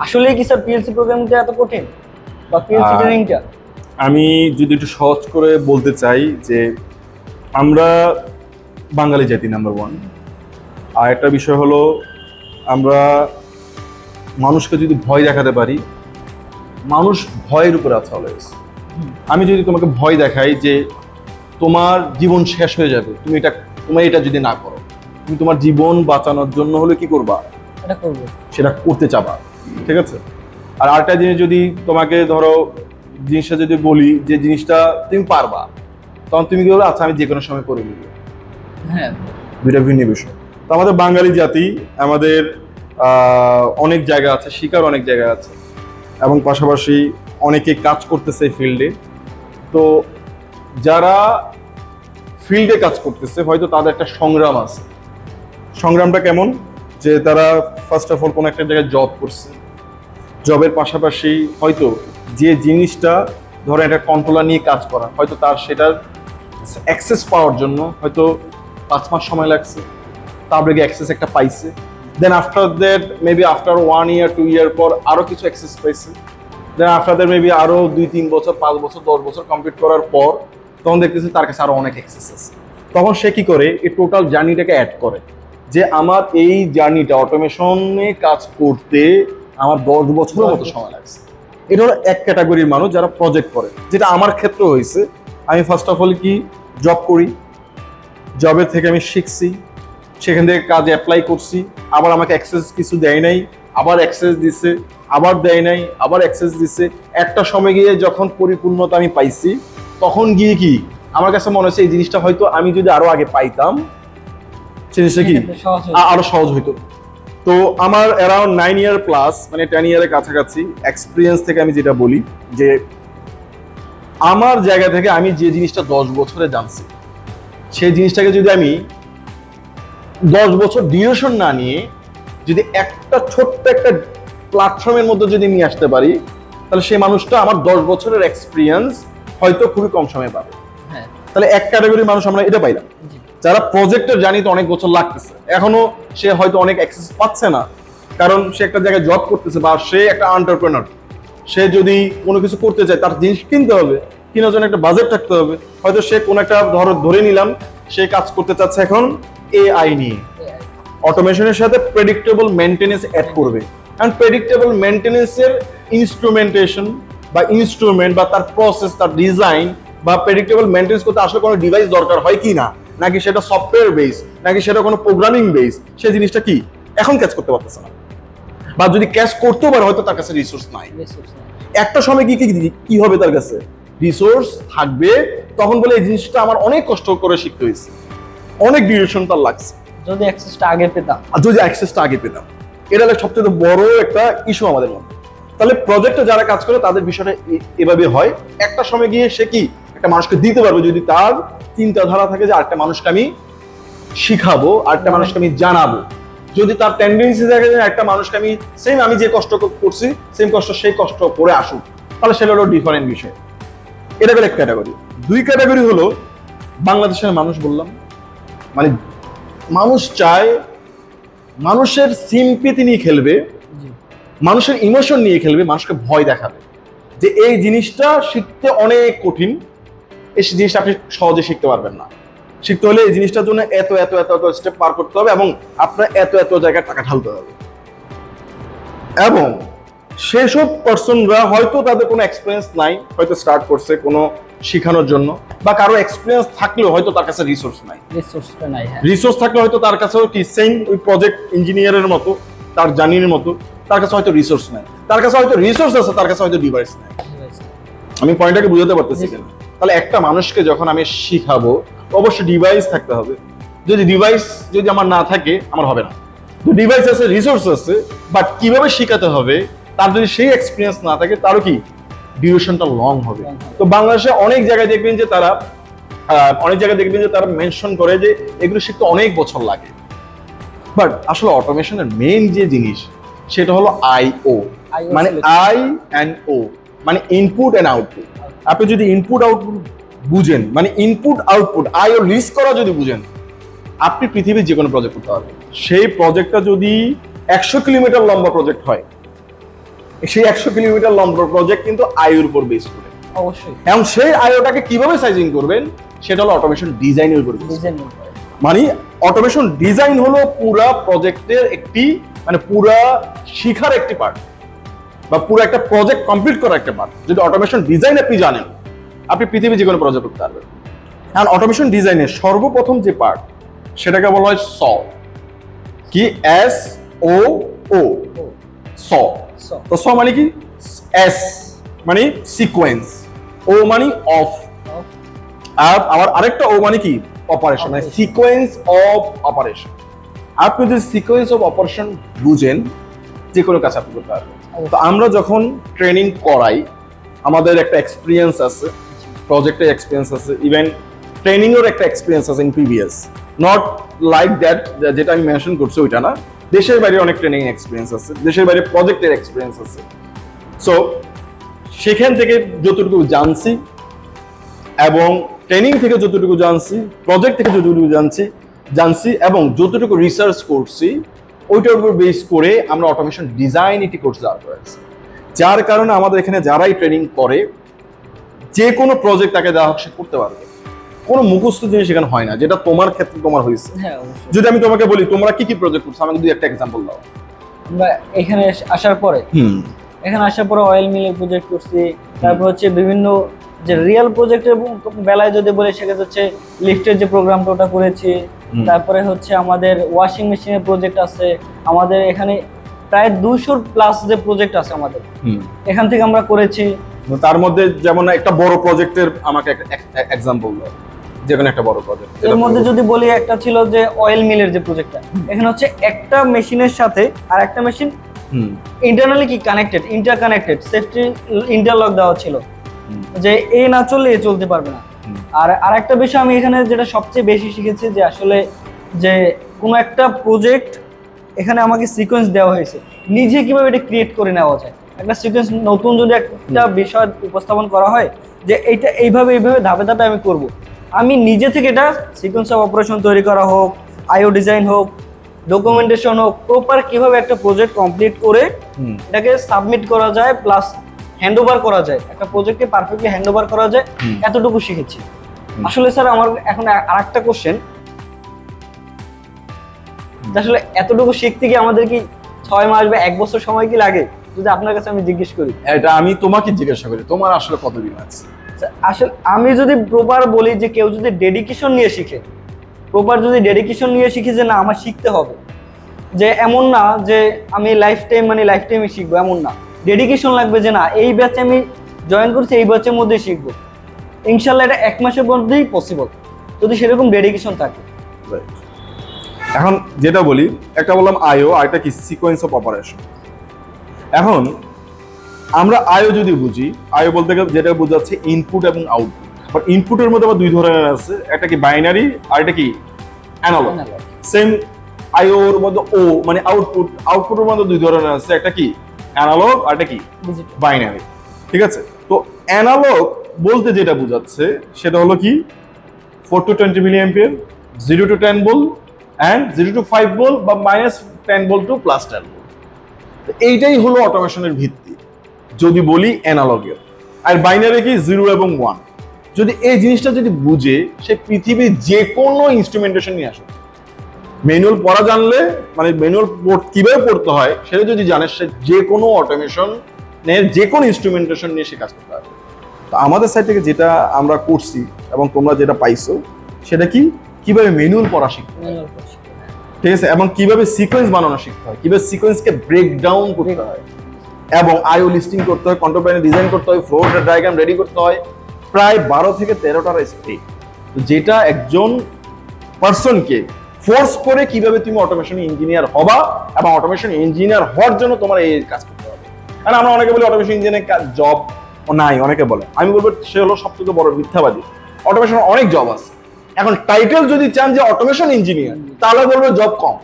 আসলে কি sir PLC প্রোগ্রামিংটা এত কঠিন বা পিএলসি ট্রেনিংটা? আমি যদি একটু সহজ করে বলতে চাই যে আমরা বাঙালি জাতি নাম্বার ওয়ান। আর একটা বিষয় হলো আমরা মানুষকে যদি ভয় দেখাতে পারি, মানুষ ভয়ের উপরে আছে অলওয়েজ। আমি যদি তোমাকে ভয় দেখাই যে তোমার জীবন শেষ হয়ে যাবে, তুমি এটা যদি না করো, তুমি তোমার জীবন বাঁচানোর জন্য হলে কি করবা? এটা করবো। সেটা করতে চাবা, ঠিক আছে? আর আরেকটা জিনিস যদি তোমাকে ধরো জিনিসটা যদি বলি যে জিনিসটা তুমি পারবা, তখন তুমি কি বলবে আচ্ছা আমি যে কোনো সময় করে নিব। হ্যাঁ, দুইটা ভিন্ন বিষয়। তো আমাদের বাঙালি জাতি, আমাদের অনেক জায়গা আছে, শিকার অনেক জায়গা আছে, এবং পাশাপাশি অনেকে কাজ করতেছে ফিল্ডে। তো যারা ফিল্ডে কাজ করতেছে হয়তো তাদের একটা সংগ্রাম আছে। সংগ্রামটা কেমন? যে তারা ফার্স্ট অফ অল কোনো একটা জায়গায় জব করছে, জবের পাশাপাশি হয়তো যে জিনিসটা ধরো একটা কন্ট্রোলার নিয়ে কাজ করা, হয়তো তার সেটার অ্যাক্সেস পাওয়ার জন্য হয়তো 5 মাস সময় লাগছে, তারপরে অ্যাক্সেস একটা পাইছে। Then after that maybe after 1 year 2 year পর আরো কিছু অ্যাক্সেস পাইছে। দেন আফটার দ্যাট মেবি আরো 2-3 বছর 5 বছর 10 বছর কমপ্লিট করার পর তখন দেখতেছে তার কাছে আরো অনেক অ্যাক্সেস আছে। তখন সে কি করে, এই টোটাল জার্নিটাকে অ্যাড করে যে আমার এই জার্নিটা অটোমেশনে কাজ করতে আমার 10 বছরের মতো সময় লাগছে। এটা হলো এক ক্যাটাগরির মানুষ যারা প্রজেক্ট করে, যেটা আমার ক্ষেত্রে হয়েছে। আমি ফার্স্ট অফ অল কি জব করি, জবের থেকে আমি শিখছি, সেখান থেকে কাজে অ্যাপ্লাই করছি, আবার আমাকে অ্যাক্সেস কিছু দেয় নাই, আবার অ্যাক্সেস দিছে, আবার দেয় নাই, আবার অ্যাক্সেস দিছে। একটা সময় গিয়ে যখন পরিপূর্ণতা আমি পাইছি, তখন গিয়ে কি আমার কাছে মনে হচ্ছে এই জিনিসটা হয়তো আমি যদি আরো আগে পাইতাম, জিনিসটা কি আরো সহজ হইতো। তো আমার অ্যারাউন্ড 9 ইয়ার প্লাস, মানে 10 ইয়ারের কাছাকাছি এক্সপিরিয়েন্স থেকে আমি যেটা বলি যে আমার জায়গা থেকে আমি যে জিনিসটা 10 বছরে জানছি, সেই জিনিসটাকে যদি আমি 10 বছর ডিউরেশন না নিয়ে যদি একটা ছোট্ট একটা প্ল্যাটফর্মের মধ্যে যদি নিয়ে আসতে পারি, তাহলে সেই মানুষটা আমার 10 বছরের এক্সপিরিয়েন্স হয়তো খুবই কম সময়ে পাবে। হ্যাঁ, তাহলে এক ক্যাটাগরির মানুষ আমরা এটা পাইলাম, যারা প্রজেক্টের জার্নিতে অনেক বছর লাগতেছে, এখনো সে হয়তো অনেক অ্যাক্সেস পাচ্ছে না, কারণ সে একটা জায়গায় জব করতেছে বা সে একটা এন্টারপ্রেনার। সে যদি কোনো কিছু করতে চায় তার জিনিস কিনতে হবে, কেনার জন্য একটা বাজেট থাকতে হবে। হয়তো সে কোনো একটা ধরে নিলাম সে কাজ করতে চাচ্ছে এখন এআই নিয়ে, অটোমেশনের সাথে প্রেডিক্টেবল মেইনটেনেন্স অ্যাড করবে। কারণ প্রেডিক্টেবল মেইনটেনেন্সের ইনস্ট্রুমেন্টেশন বা ইনস্ট্রুমেন্ট বা তার প্রসেস, তার ডিজাইন বা প্রেডিক্টেবল মেইনটেনেন্স করতে আসলে কোনো ডিভাইস দরকার হয় কি না, নাকি সেটা সফটওয়্যার বেস, নাকি সেটা কোনো প্রোগ্রামিং বেস, সেই জিনিসটা কি এখন ক্যাচ করতে পারতেছে না। বা যদি ক্যাচ করতেও পারে হয়তো তার কাছে রিসোর্স নাই। একটা সময় কি কি হবে, তার কাছে রিসোর্স থাকবে, তখন বলে এই জিনিসটা আমার অনেক কষ্ট করে শিখতে হয়েছে, অনেক ডিউরেশন তার লাগছে। যদি অ্যাক্সেসটা আগে পেতাম, আর যদি অ্যাক্সেসটা আগে পেতাম, এটা হলো সবচেয়ে বড় একটা ইস্যু আমাদের মধ্যে। তাহলে প্রজেক্টে যারা কাজ করে তাদের বিষয়টা এভাবে হয়, একটা সময় গিয়ে সে কি একটা মানুষকে দিতে পারবে যদি তার চিন্তাধারা থাকে যে আরেকটা মানুষকে আমি শিখাবো, আরেকটা মানুষকে আমি জানাবো। যদি তার টেন্ডেন্সি থাকে যে একটা মানুষকে আমি যে কষ্ট করছি সেম কষ্ট সেই কষ্ট করে আসুক, তাহলে সেটা হলো ডিফারেন্ট বিষয়। এটা হলো এক ক্যাটাগরি। দুই ক্যাটাগরি হলো বাংলাদেশের মানুষ বললাম, মানে মানুষ চায় মানুষের সিম্পিতি নিয়ে খেলবে, মানুষের ইমোশন নিয়ে খেলবে, মানুষকে ভয় দেখাবে যে এই জিনিসটা শিখতে অনেক কঠিন, এই জিনিসটা আপনি সহজে শিখতে পারবেন না। শিখতে হলে এই জিনিসটার জন্য এত এত এত এত স্টেপ পার করতে হবে এবং আপনার এত এত জায়গায় টাকা ঢালতে হবে। এবং সেসব পার্সনরা হয়তো তাদের কোনো এক্সপিরিয়েন্স নাই, হয়তো স্টার্ট করছে কোনো শিখানোর জন্য, বা কারো এক্সপিরিয়েন্স থাকলেও হয়তো তার কাছে রিসোর্স নাই। রিসোর্সটা নাই। হ্যাঁ, রিসোর্স থাকলে হয়তো তার কাছেও কি সেম ওই প্রজেক্ট ইঞ্জিনিয়ারের মতো, তার জার্নির মতো, তার কাছে হয়তো রিসোর্স নাই। তার কাছে হয়তো রিসোর্স আছে, তার কাছে হয়তো ডিভাইস নাই। আমি পয়েন্টটাকে বুঝাতে পারতেছি কিনা? তাহলে একটা মানুষকে যখন আমি শিখাবো অবশ্যই ডিভাইস থাকতে হবে। যদি আমার না থাকে আমার হবে না। ডিভাইস আছে, রিসোর্স আছে, বাট কিভাবে শিখাতে হবে তার যদি সেই এক্সপিরিয়েন্স না থাকে, তারও কি ডিউরেশনটা লং হবে। তো বাংলাদেশে অনেক জায়গায় দেখবেন যে তারা মেনশন করে যে এগুলো শিখতে অনেক বছর লাগে। বাট আসলে অটোমেশনের মেইন যে জিনিস সেটা হলো আইও, মানে আই অ্যান্ড ও, মানে ইনপুট অ্যান্ড আউটপুট। আপনি যদি ইনপুট আউটপুট বুঝেন, মানে input output I O list করা যদি বুঝেন, আপনি পৃথিবীর যে কোনো প্রজেক্ট করতে পারবেন। সেই প্রজেক্টটা যদি 100 কিলোমিটার লম্বা প্রজেক্ট হয়, সেই 100 কিলোমিটার লম্বা প্রজেক্ট কিন্তু আইওর উপর বেস করে। অবশ্যই এবং সেই আইওটাকে কিভাবে সাইজিং করবেন সেটা হলো অটোমেশন ডিজাইনের উপর base করে। ডিজাইন মানে অটোমেশন ডিজাইন হলো পুরা প্রজেক্টের একটি মানে পুরা শিখার একটি পার্ট বা পুরো একটা প্রজেক্ট কমপ্লিট করার একটা পার্ট। যদি অটোমেশন ডিজাইন আপনি জানেন, আপনি পৃথিবীর যে কোনো প্রজেক্ট করতে পারবেন। কারণ অটোমেশন ডিজাইনের সর্বপ্রথম যে পার্ট সেটাকে বলা হয় স, কি এস ও ও স। তো স মানে কি? এস মানে সিকোয়েন্স, ও মানে অফ, আর আবার আরেকটা ও মানে কি? অপারেশন, মানে সিকোয়েন্স অফ অপারেশন। আপনি যদি সিকোয়েন্স অফ অপারেশন বুঝেন, যে কোনো কাজ আপনি করতে পারবেন। তো আমরা যখন ট্রেনিং করাই, আমাদের একটা এক্সপিরিয়েন্স আছে, প্রজেক্টের এক্সপিরিয়েন্স আছে, ইভেন ট্রেনিং এর একটা এক্সপিরিয়েন্স আছে in previous, not like that যেটা আমি মেনশন করছি ওইটা না। দেশের বাইরে অনেক ট্রেনিং এক্সপিরিয়েন্স আছে, দেশের বাইরে প্রজেক্টের এক্সপিরিয়েন্স আছে। সো সেখান থেকে যতটুকু জানছি এবং ট্রেনিং থেকে যতটুকু জানছি, প্রজেক্ট থেকে যতটুকু জানছি এবং যতটুকু রিসার্চ করছি, ওইটার উপর বেস করে আমরা অটোমেশন ডিজাইন এটি কোর্স দেওয়া করেছি। যার কারণে আমাদের এখানে যারাই ট্রেনিং করে, যে কোনো প্রজেক্ট তাকে দেওয়া হোক সে করতে পারবে। কোনো মুখস্থ জিনিস এখানে হয় না, যেটা তোমার ক্ষেত্রে তোমার হয়েছে। হ্যাঁ অবশ্যই। যদি আমি তোমাকে বলি তোমরা কি কি প্রজেক্ট করছো, আমাকে দুই একটা এক্সাম্পল দাও। আমরা এখানে আসার পরে অয়েল মিলের প্রজেক্ট করছি, তারপর হচ্ছে বিভিন্ন যে রিয়েল প্রজেক্টের বেলায় যদি বলি সেক্ষেত্রে হচ্ছে লিফটের যে প্রোগ্রামটা ওটা করেছি। তারপরে হচ্ছে আমাদের ওয়াশিং মেশিনের প্রজেক্ট আছে, আমাদের এখানে প্রায় 200 প্লাস যে প্রজেক্ট আছে আমাদের এখান থেকে আমরা করেছি। তার মধ্যে যেমন একটা বড় প্রজেক্টের আমাকে এক্সাম্পল দাও, যে কোনো একটা বড় প্রজেক্ট। এর মধ্যে যদি বলি একটা ছিল যে অয়েল মিলের যে প্রজেক্টটা, এখানে হচ্ছে একটা মেশিনের সাথে আর একটা মেশিন ইন্টারনালি কি কানেক্টেড, ইন্টারকানেক্টেড, সেফটি ইন্টারলক দেওয়া ছিল যে এ না চললে এ চলতে পারবে না। আর আরেকটা বিষয় আমি এখানে যেটা সবচেয়ে বেশি শিখেছি যে আসলে যে কোনো একটা প্রজেক্ট এখানে আমাকে সিকোয়েন্স দেওয়া হয়েছে, নিজে কিভাবে এটা ক্রিয়েট করে নেওয়া যায়। একটা সিকোয়েন্স নতুন যদি একটা বিষয় উপস্থাপন করা হয় যে এইটা এইভাবে ধাপে ধাপে আমি করব, আমি নিজে থেকে এটা সিকোয়েন্স অফ অপারেশন তৈরি করা হোক, আইও ডিজাইন হোক, ডকুমেন্টেশন হোক, প্রপার কিভাবে একটা প্রজেক্ট কমপ্লিট করে এটাকে সাবমিট করা যায়, প্লাস হ্যান্ড ওভার করা যায়, একটা প্রজেক্টকে পারফেক্টলি হ্যান্ড ওভার করা যায়, এতটুকু শিখেছি। আসলে স্যার আমার এখন আরেকটা কোশ্চেন, আসলে এতটুকু শিখতে কি আমাদের কি 6 মাস বা 1 বছর সময় কি লাগে, যদি আপনার কাছে আমি জিজ্ঞেস করি? এটা আমি তোমাকে জিজ্ঞাসা করি, তোমার আসলে কতদিন আছে? আসলে আমি যদি প্রপার বলি যে কেউ যদি ডেডিকেশন নিয়ে শিখে, প্রপার যদি ডেডিকেশন নিয়ে শিখে যে না আমার শিখতে হবে, যে এমন না যে আমি লাইফ টাইমই শিখবো, এমন না। ডেডিকেশন লাগবে যে না এই ব্যাচে আমি জয়েন করছি, এই ব্যাচের মধ্যেই শিখবো। ইনশাল্লাহ এটা 1 মাসের মধ্যেই পসিবল, যদি সেরকম ডেডিকেশন থাকে। এখন যেটা বলি, একটা বললাম আইও, আর একটা কি সিকোয়েন্স অফ অপারেশন। এখন আমরা আইও যদি বুঝি, আইও বলতে গেলে যেটা বোঝাচ্ছে ইনপুট এবং আউটপুট। বাট ইনপুটের মধ্যে আবার দুই ধরনের আছে, একটা কি বাইনারি আর একটা কি অ্যানালগ। সেম আইওর মধ্যে ও মানে আউটপুটের মধ্যে দুই ধরনের আছে, একটা কি অ্যানালগ আর একটা কি বাইনারি। ঠিক আছে, তো অ্যানালগ বলতে যেটা বোঝাচ্ছে সেটা হলো কি 4 to 20 milliampere, 0 to 10 volt and 0 to 5 volt বা -10 ভোল্ট টু +10 ভোল্ট। এইটাই হলো অটোমেশনের ভিত্তি যদি বলি অ্যানালগের। আর বাইনারি কি 0 এবং 1। যদি এই জিনিসটা যদি বুঝে, সে পৃথিবীর যে কোনো ইনস্ট্রুমেন্টেশন নিয়ে আসে, ম্যানুয়াল পড়া জানলে মানে ম্যানুয়াল কিভাবে পড়তে হয় সেটা যদি জানে, সে যে কোনো অটোমেশন যে কোনো ইনস্ট্রুমেন্টেশন নিয়ে সে কাজ করতে পারবে। তো আমাদের সাইড থেকে যেটা আমরা করছি এবং তোমরা যেটা পাইছো সেটা কি, কিভাবে ম্যানুয়াল পড়া শিখতে হয়, ঠিক আছে, এবং কিভাবে সিকোয়েন্স বানানো শিখতে হয়, কিভাবে সিকোয়েন্সকে ব্রেক ডাউন করতে হয়, এবং আইও লিস্টিং করতে হয়, কন্ট্রোল প্ল্যান ডিজাইন করতে হয়, ফ্লোর ডায়াগ্রাম রেডি করতে হয়, প্রায় 12 থেকে 13টার স্টেপ, যেটা একজন পার্সনকে ফোর্স করে কিভাবে তুমি অটোমেশন ইঞ্জিনিয়ার হবা এবং অটোমেশন ইঞ্জিনিয়ার হওয়ার জন্য তোমার এই কাজ করতে হবে। কারণ আমরা অনেকে বলি অটোমেশন ইঞ্জিনিয়ার জব নাই, অনেকে বলে, আমি বলবো সে হলো সবথেকে বড় মিথ্যাবাদী। অটোমেশন অনেক জব আছে। এখন টাইটেল যদি চান যে অটোমেশন ইঞ্জিনিয়ার, তাহলে বলবো জব কম।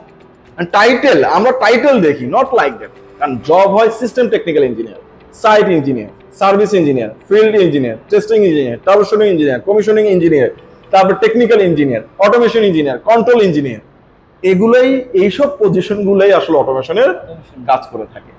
টাইটেল আমরা টাইটেল দেখি, নট লাইক দ্যাট। কারণ জব হয় system technical engineer, site engineer, service engineer, field engineer, testing engineer, troubleshooting engineer, commissioning engineer, তারপর technical engineer, automation engineer, control engineer. এইসব পজিশন গুলোই আসলে অটোমেশনের কাজ করে থাকে।